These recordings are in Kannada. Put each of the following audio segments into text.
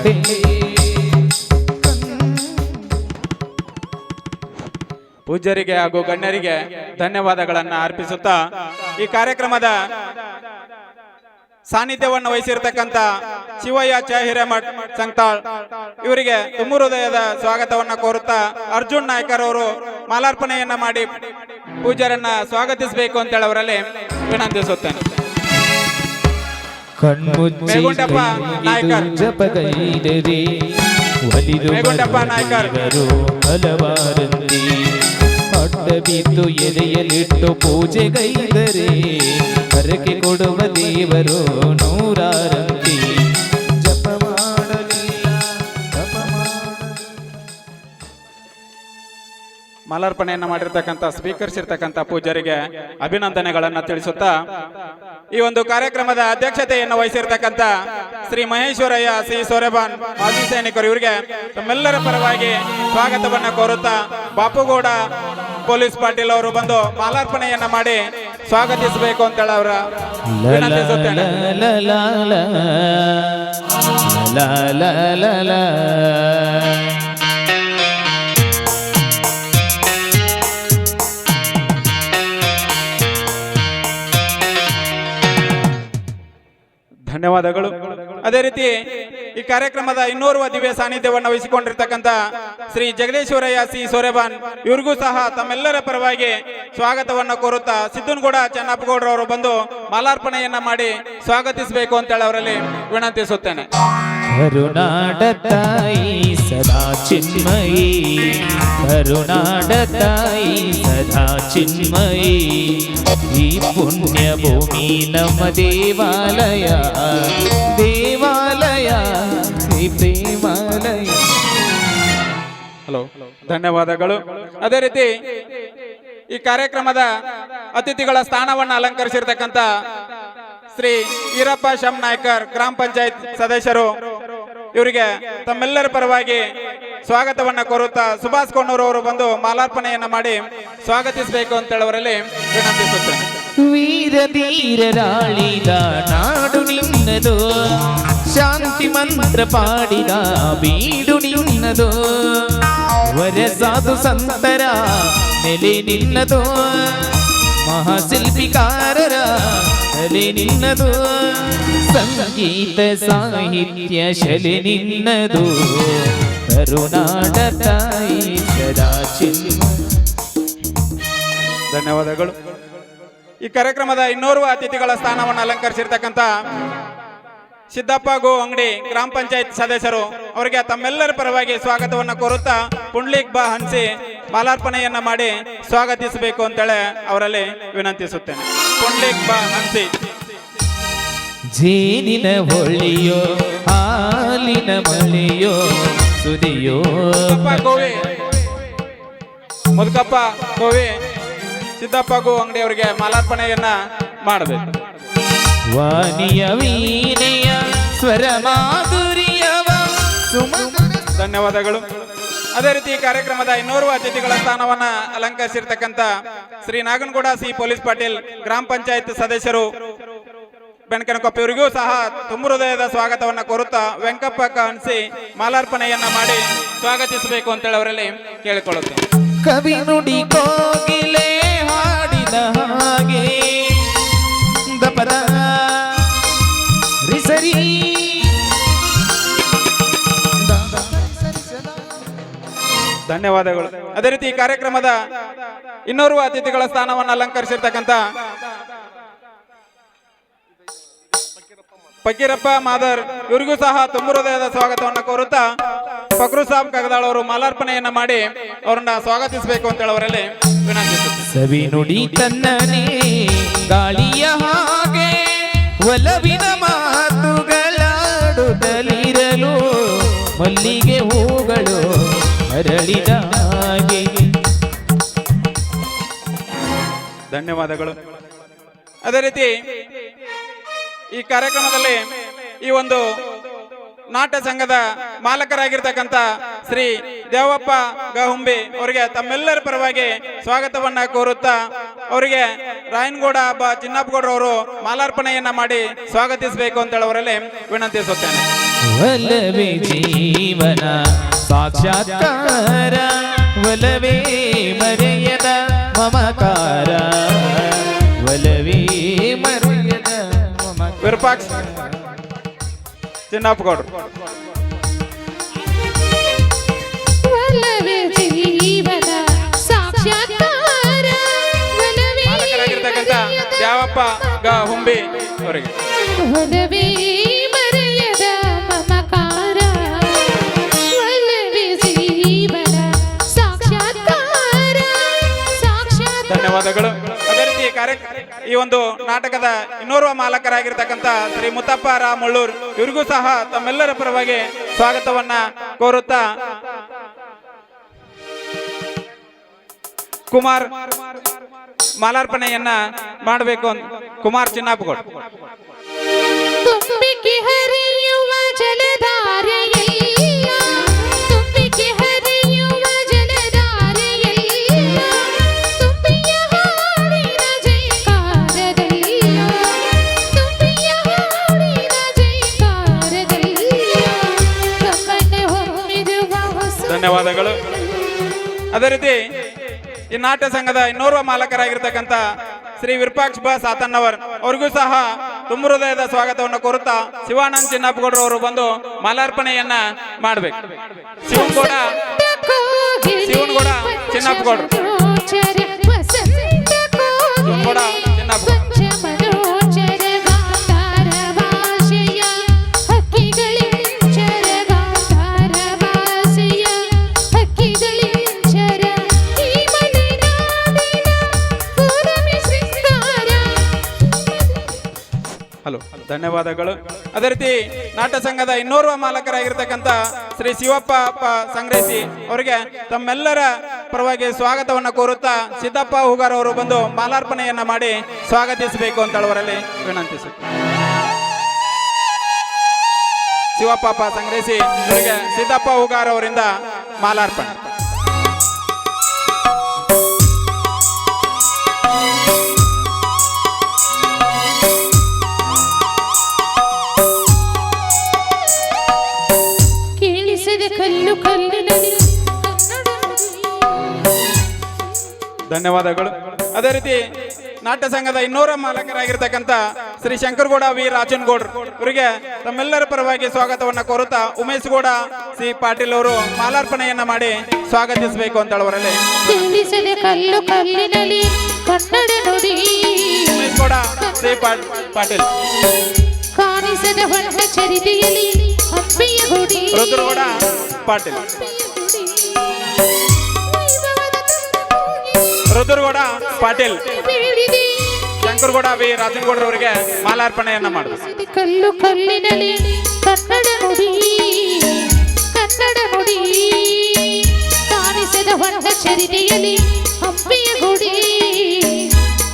ಕಂಡೆ. ಪೂಜ್ಯರಿಗೆ ಹಾಗೂ ಗಣ್ಯರಿಗೆ ಧನ್ಯವಾದಗಳನ್ನು ಅರ್ಪಿಸುತ್ತಾ ಈ ಕಾರ್ಯಕ್ರಮದ ಸಾನ್ನಿಧ್ಯವನ್ನು ವಹಿಸಿರ್ತಕ್ಕಂಥ ಶಿವಯ್ಯ ಚ ಹಿರೇಮಠ್ ಸಂತಾಳ್ ಇವರಿಗೆ ತುಂಬ ಹೃದಯದ ಸ್ವಾಗತವನ್ನ ಕೋರುತ್ತಾ ಅರ್ಜುನ್ ನಾಯ್ಕರ್ ಅವರು ಮಾಲಾರ್ಪಣೆಯನ್ನ ಮಾಡಿ ಪೂಜ್ಯರನ್ನ ಸ್ವಾಗತಿಸಬೇಕು ಅಂತೇಳಿ ಅವರಲ್ಲಿ ವಿನಂತಿಸುತ್ತೇನೆ. ಮೇಗುಂಡಪ್ಪ ನಾಯ್ಕರ್ ಮೇಗುಂಡಪ್ಪ ನಾಯ್ಕರ್ ಹಲವಾರಂತಿ ಅಡ್ಡ ಬಿದ್ದು ಎದೆಯಲ್ಲಿಟ್ಟು ಪೂಜೆಗೈದರೆ ಹರಕೆ ಕೊಡುವ ದೇವರು ನೂರಾರಂತಿ. ಜಪ ಮಾಡಲಿಲ್ಲ ಮಾಲಾರ್ಪಣೆಯನ್ನ ಮಾಡಿರ್ತಕ್ಕಂಥ ಸ್ವೀಕರಿಸಿರ್ತಕ್ಕಂಥ ಪೂಜ್ಯರಿಗೆ ಅಭಿನಂದನೆಗಳನ್ನ ತಿಳಿಸುತ್ತಾ ಈ ಒಂದು ಕಾರ್ಯಕ್ರಮದ ಅಧ್ಯಕ್ಷತೆಯನ್ನು ವಹಿಸಿರ್ತಕ್ಕಂಥ ಶ್ರೀ ಮಹೇಶ್ವರಯ್ಯ ಸಿ ಸೋರೆಬಾನ್ ಮಾಜಿ ಸೈನಿಕರು ಇವರಿಗೆ ತಮ್ಮೆಲ್ಲರ ಪರವಾಗಿ ಸ್ವಾಗತವನ್ನ ಕೋರುತ್ತಾ ಬಾಪುಗೌಡ ಪೊಲೀಸ್ ಪಾಟೀಲ್ ಅವರು ಬಂದು ಮಾಲಾರ್ಪಣೆಯನ್ನ ಮಾಡಿ ಸ್ವಾಗತಿಸಬೇಕು ಅಂತೇಳಿ ಅವರ ವಿನಂತಿಸುತ್ತೇನೆ. ಧನ್ಯವಾದಗಳು. ಅದೇ ರೀತಿ ಈ ಕಾರ್ಯಕ್ರಮದ ಇನ್ನೋರ್ವ ದಿವ್ಯ ಸಾನ್ನಿಧ್ಯವನ್ನು ವಹಿಸಿಕೊಂಡಿರ್ತಕ್ಕಂಥ ಶ್ರೀ ಜಗದೀಶ್ವರಯ್ಯ ಸಿ ಸೋರೆಬಾನ್ ಇವ್ರಿಗೂ ಸಹ ತಮ್ಮೆಲ್ಲರ ಪರವಾಗಿ ಸ್ವಾಗತವನ್ನ ಕೋರುತ್ತಾ ಸಿದ್ದನಗೌಡ ಚೆನ್ನಪ್ಪಗೌಡರವರು ಬಂದು ಮಾಲಾರ್ಪಣೆಯನ್ನ ಮಾಡಿ ಸ್ವಾಗತಿಸಬೇಕು ಅಂತೇಳಿ ಅವರಲ್ಲಿ ವಿನಂತಿಸುತ್ತೇನೆ. ಕರುನಾಡ ತಾಯಿ ಸದಾ ಚಿನ್ಮಯಿ, ಕರುನಾಡ ತಾಯಿ ಸದಾ ಚಿನ್ಮಯಿ, ಈ ಪುಣ್ಯ ಭೂಮಿ ನಮ್ಮ ದೇವಾಲಯ, ದೇವಾಲಯ ಈ ಪ್ರೇಮಾಲಯ. ಹಲೋ, ಧನ್ಯವಾದಗಳು. ಅದೇ ರೀತಿ ಈ ಕಾರ್ಯಕ್ರಮದ ಅತಿಥಿಗಳ ಸ್ಥಾನವನ್ನು ಅಲಂಕರಿಸಿರ್ತಕ್ಕಂಥ ಶ್ರೀ ಈರಪ್ಪ ಶಂ ನಾಯ್ಕರ್ ಗ್ರಾಮ ಪಂಚಾಯತ್ ಸದಸ್ಯರು ಇವರಿಗೆ ತಮ್ಮೆಲ್ಲರ ಪರವಾಗಿ ಸ್ವಾಗತವನ್ನ ಕೋರುತ್ತಾ ಸುಭಾಷ್ ಕೊಣ್ಣೂರು ಅವರು ಬಂದು ಮಾಲಾರ್ಪಣೆಯನ್ನ ಮಾಡಿ ಸ್ವಾಗತಿಸಬೇಕು ಅಂತೇಳಿ ಅವರಲ್ಲಿ ವಿನಂತಿಸುತ್ತೇನೆ. ವೀರ ಧೀರರಾಳಿದ ನಾಡು ನಿನ್ನದು, ಶಾಂತಿ ಮಂತ್ರ ಪಾಡಿದ ಬೀಡು ನಿನ್ನದು, ವರ ಸಾಧು ಸಂತರ ನೆಲೆ ನಿನ್ನದು, ಮಹಾಶಿಲ್ಪಿಕಾರರ ತಲೆ ನಿನ್ನದು, ಸಂಗೀತ ಸಾಹಿತ್ಯ ಶಲೆ ನಿನ್ನದು, ಕರುನಾಡ ತಾಯಿ ಸದಾ ಚಿನ್ಮಯಿ. ಧನ್ಯವಾದಗಳು. ಈ ಕಾರ್ಯಕ್ರಮದ ಇನ್ನೋರ್ವ ಅತಿಥಿಗಳ ಸ್ಥಾನವನ್ನು ಅಲಂಕರಿಸಿರ್ತಕ್ಕಂಥ ಸಿದ್ದಪ್ಪ ಗೋ ಅಂಗಡಿ ಗ್ರಾಮ ಪಂಚಾಯತ್ ಸದಸ್ಯರು ಅವರಿಗೆ ತಮ್ಮೆಲ್ಲರ ಪರವಾಗಿ ಸ್ವಾಗತವನ್ನ ಕೋರುತ್ತಾ ಪುಂಡ್ಲಿಕ್ ಬಾ ಹಂಸಿ ಮಾಲಾರ್ಪಣೆಯನ್ನ ಮಾಡಿ ಸ್ವಾಗತಿಸಬೇಕು ಅಂತೇಳಿ ಅವರಲ್ಲಿ ವಿನಂತಿಸುತ್ತೇನೆ. ಪುಂಡ್ಲಿಕ್ ಬಾ ಹಂಸಿ. ಜೇನಿನ ಹೊಳಿಯೋ ಹಾಲಿನ ಮಳೆಯೋ ಸುದಿಯೋ ಗೋವಿ ಮುದುಕಪ್ಪ ಗೋವಿ ಸಿದ್ದಪ್ಪ ಗೋ ಅಂಗಡಿ ಅವರಿಗೆ ಮಾಲಾರ್ಪಣೆಯನ್ನ ಮಾಡಬೇಕು. ವಾಣಿಯ ವೀಣೆಯ ಸ್ವರ ಮಾಧುರ್ಯವ ಧನ್ಯವಾದಗಳು. ಅದೇ ರೀತಿ ಈ ಕಾರ್ಯಕ್ರಮದ ಇನ್ನೋರ್ವ ಅತಿಥಿಗಳ ಸ್ಥಾನವನ್ನ ಅಲಂಕರಿಸಿರ್ತಕ್ಕಂಥ ಶ್ರೀ ನಾಗನಗೌಡ ಸಿ ಪೊಲೀಸ್ ಪಾಟೀಲ್ ಗ್ರಾಮ ಪಂಚಾಯತ್ ಸದಸ್ಯರು ಬೆಣಕನಕೊಪ್ಪ ಇವರಿಗೂ ಸಹ ತುಂಬ ಹೃದಯದ ಸ್ವಾಗತವನ್ನ ಕೋರುತ್ತಾ ವೆಂಕಪ್ಪ ಕಾಣಿಸಿ ಮಾಲಾರ್ಪಣೆಯನ್ನ ಮಾಡಿ ಸ್ವಾಗತಿಸಬೇಕು ಅಂತೇಳಿ ಅವರಲ್ಲಿ ಕೇಳಿಕೊಳ್ಳುತ್ತೇವೆ. ಕವಿ ನುಡಿ ಕೋಗಿಲೆ ಹಾಡಿದ ಹಾಗೆ ದಪದ ರಿಸರಿ. ಧನ್ಯವಾದಗಳು. ಅದೇ ರೀತಿ ಈ ಕಾರ್ಯಕ್ರಮದ ಇನ್ನೋರ್ವ ಅತಿಥಿಗಳ ಸ್ಥಾನವನ್ನು ಅಲಂಕರಿಸಿರ್ತಕ್ಕಂಥ ಫಕೀರಪ್ಪ ಮಾದರ್ ಇವರಿಗೂ ಸಹ ತುಂಬ ಹೃದಯದ ಸ್ವಾಗತವನ್ನು ಕೋರುತ್ತಾ ಫಕ್ರು ಸಾಬ್ ಕಗದಾಳ್ ಅವರು ಮಾಲಾರ್ಪಣೆಯನ್ನ ಮಾಡಿ ಅವರನ್ನ ಸ್ವಾಗತಿಸಬೇಕು ಅಂತೇಳಿ ಅವರಲ್ಲಿ ವಿನಂತಿಸುತ್ತೇನೆ. ಸವಿ ನುಡಿ ತನ್ನನೇ ಗಾಳಿಯ ಹಾಗೆ ಒಲವಿನ ಮಾತುಗಳಾಡುತ್ತಲಿರಲು ಮಲ್ಲಿಗೆ ಹೂಗಳು ಅರಳಿದ ಹಾಗೆ. ಧನ್ಯವಾದಗಳು. ಅದೇ ರೀತಿ ಈ ಕಾರ್ಯಕ್ರಮದಲ್ಲಿ ಈ ಒಂದು ನಾಟ್ಯ ಸಂಘದ ಮಾಲಕರಾಗಿರ್ತಕ್ಕಂಥ ಶ್ರೀ ದೇವಪ್ಪ ಗಹುಂಬಿ ಅವರಿಗೆ ತಮ್ಮೆಲ್ಲರ ಪರವಾಗಿ ಸ್ವಾಗತವನ್ನ ಕೋರುತ್ತಾ ಅವರಿಗೆ ರಾಯನಗೌಡ ಚಿನ್ನಪ್ಪಗೌಡರವರು ಮಾಲಾರ್ಪಣೆಯನ್ನ ಮಾಡಿ ಸ್ವಾಗತಿಸಬೇಕು ಅಂತ ಹೇಳೋರಲ್ಲಿ ವಿನಂತಿಸುತ್ತೇನೆ. ಒಲವೇ ಜೀವನ ಸಾಕ್ಷಾತ್ಕಾರ, ಒಲವೇ ಮರೆಯದ ಮಮಕಾರ, ಒಲವೇ ಮರೆಯದ ಮಮಕಾರ. ವಿರೂಪಾಕ್ಷ ಚಿನ್ನಪ್ಪಗೌಡರು. ಒಲವೇ ಜೀವನ ಸಾಕ್ಷಾತ್ಕಾರ, ಒಲವೇ ಮಾಲಕರಾಗಿರ್ತಕ್ಕಂಥ ದ್ಯಾವಪ್ಪ ಹುಂಬಿ ಅವರಿಗೆ. ಒಲವೇ ಮರೆಯದ ಮಮಕಾರ, ಒಲವೇ ಜೀವನ ಸಾಕ್ಷಾತ್ಕಾರ, ಸಾಕ್ಷಾತ್. ಧನ್ಯವಾದಗಳು. ಅದೇ ರೀತಿ ಈ ಒಂದು ನಾಟಕದ ಇನ್ನೋರ್ವ ಮಾಲಕರಾಗಿರ್ತಕ್ಕಂಥ ಶ್ರೀ ಮುತ್ತಪ್ಪ ಮುಳ್ಳೂರ್ ಇವರಿಗೂ ಸಹ ತಮ್ಮೆಲ್ಲರ ಪರವಾಗಿ ಸ್ವಾಗತವನ್ನ ಕೋರುತ್ತಾ ಕುಮಾರ್ ಮಾಲಾರ್ಪಣೆಯನ್ನ ಮಾಡಬೇಕು. ಕುಮಾರ್ ಚಿನ್ನಪ್ಪಗೌಡ. ತುಂಬಿಕೆ ಹರಿಯುವ ಜಲಧಾರೆಯಲ್ಲ, ತುಂಬಿಕೆ ಹರಿಯುವ ಜಲಧಾರೆಯಲ್ಲ, ತುಂಬಿಯ ಹಾಡಿನ ಜೈಕಾರದಲ್ಲ, ತುಂಬಿಯ ಹಾಡಿನ ಜೈಕಾರದಲ್ಲ, ಕಮ್ಮನೆ ಹೊಮ್ಮಿರುವ ಹೊಸ. ಧನ್ಯವಾದಗಳು. ಅದೇ ರೀತಿ ಈ ನಾಟ್ಯ ಸಂಘದ ಇನ್ನೋರ್ವ ಮಾಲಕರಾಗಿರ್ತಕ್ಕಂಥ ಶ್ರೀ ವಿರೂಪಾಕ್ಷ ಸಾತನ್ನವರ್ ಅವ್ರಿಗೂ ಸಹ ತುಂಬ ಹೃದಯದ ಸ್ವಾಗತವನ್ನು ಕೋರುತ್ತಾ ಶಿವಾನಂದ್ ಚಿನ್ನಪ್ಪಗೌಡರವರು ಬಂದು ಮಾಲಾರ್ಪಣೆಯನ್ನ ಮಾಡ್ಬೇಕು. ಶಿವನಗೌಡ ಚಿನ್ನಪ್ಪಗೌಡರು. ಶಿವನಗೌಡ ಚಿನ್ನಪ್ಪಗೌಡ. ಹಲೋ, ಧನ್ಯವಾದಗಳು. ಅದೇ ರೀತಿ ನಾಟ್ಯ ಸಂಘದ ಇನ್ನೋರ್ವ ಮಾಲಕರಾಗಿರ್ತಕ್ಕಂಥ ಶ್ರೀ ಶಿವಪ್ಪ ಸಂಗ್ರಹಿಸಿ ಅವರಿಗೆ ತಮ್ಮೆಲ್ಲರ ಪರವಾಗಿ ಸ್ವಾಗತವನ್ನು ಕೋರುತ್ತಾ ಸಿದ್ದಪ್ಪ ಹೂಗಾರ್ ಅವರು ಬಂದು ಮಾಲಾರ್ಪಣೆಯನ್ನ ಮಾಡಿ ಸ್ವಾಗತಿಸಬೇಕು ಅಂತ ಹೇಳುವರಲ್ಲಿ ವಿನಂತಿಸುತ್ತೇನೆ. ಶಿವಪ್ಪ ಸಂಗ್ರಹಿಸಿ ಅವರಿಗೆ ಸಿದ್ದಪ್ಪ ಹೂಗಾರ್ ಅವರಿಂದ ಮಾಲಾರ್ಪಣೆ. ಧನ್ಯವಾದಗಳು. ಅದೇ ರೀತಿ ನಾಟ್ಯ ಸಂಘದ ಇನ್ನೋರ ಮಾಲಕರಾಗಿರ್ತಕ್ಕಂಥ ಶ್ರೀ ಶಂಕರಗೌಡ ವಿ ರಾಜನಗೌಡ್ರು ಇವರಿಗೆ ತಮ್ಮೆಲ್ಲರ ಪರವಾಗಿ ಸ್ವಾಗತವನ್ನ ಕೋರುತ್ತಾ ಉಮೇಶ್ ಗೌಡ ಸಿ ಪಾಟೀಲ್ ಅವರು ಮಾಲಾರ್ಪಣೆಯನ್ನ ಮಾಡಿ ಸ್ವಾಗತಿಸಬೇಕು ಅಂತ ಹೇಳುವರಲ್ಲಿ ಉಮೇಶ್ ಗೌಡ ಸಿ ಪಾಟೀಲ್. ರುದ್ರಗೌಡ ಪಾಟೀಲ್. ರುದ್ರಗೌಡ ಪಾಟೀಲ್, ಶಂಕರಗೌಡ ವಿ ರಾಜನಗೌಡರವರಿಗೆ ಮಾಲಾರ್ಪಣೆಯನ್ನ ಮಾಡಬೇಕು. ಕಲ್ಲು ಕಲ್ಲಿನಲ್ಲಿ ಕನ್ನಡ ನುಡಿ, ಕನ್ನಡ ನುಡಿ ಕಾಣಿಸದ ಹೊಂಡ ಚರಿತೆಯಲ್ಲಿ ಹಂಪಿಯ ಗುಡಿ,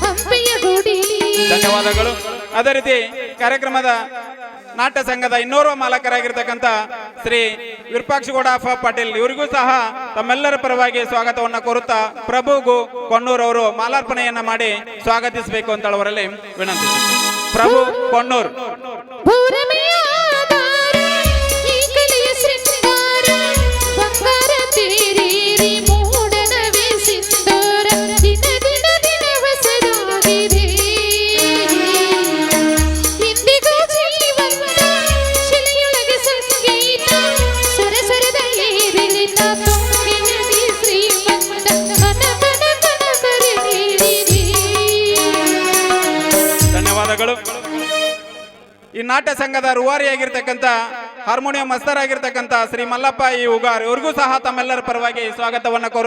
ಹಂಪಿಯ ಗುಡಿ. ಧನ್ಯವಾದಗಳು. ಅದೇ ರೀತಿ ಕಾರ್ಯಕ್ರಮದ ನಾಟ್ಯ ಸಂಘದ ಇನ್ನೋರ್ವ ಮಾಲಕರಾಗಿರ್ತಕ್ಕಂಥ ಶ್ರೀ ವಿರೂಪಾಕ್ಷಗೌಡ ಪಾಟೀಲ್ ಇವರಿಗೂ ಸಹ ತಮ್ಮೆಲ್ಲರ ಪರವಾಗಿ ಸ್ವಾಗತವನ್ನ ಕೋರುತ್ತಾ ಪ್ರಭು ಕೊಣ್ಣೂರ್ ಅವರು ಮಾಲಾರ್ಪಣೆಯನ್ನ ಮಾಡಿ ಸ್ವಾಗತಿಸಬೇಕು ಅಂತ ಹೇಳುವರಲ್ಲಿ ವಿನಂತಿ. ಪ್ರಭು ಕೊಣ್ಣೂರ್. ಈ ನಾಟ್ಯ ಸಂಘದ ರೂವಾರಿಯಾಗಿರ್ತಕ್ಕಂಥ ಹಾರ್ಮೋನಿಯಂ ಮಸ್ತರ್ ಆಗಿರ್ತಕ್ಕಂಥ ಶ್ರೀ ಮಲ್ಲಪ್ಪ ಈ ಉಗಾರ್ ಇವ್ರಿಗೂ ಸಹ ತಮ್ಮೆಲ್ಲರ ಪರವಾಗಿ ಸ್ವಾಗತವನ್ನ ಕೋರು.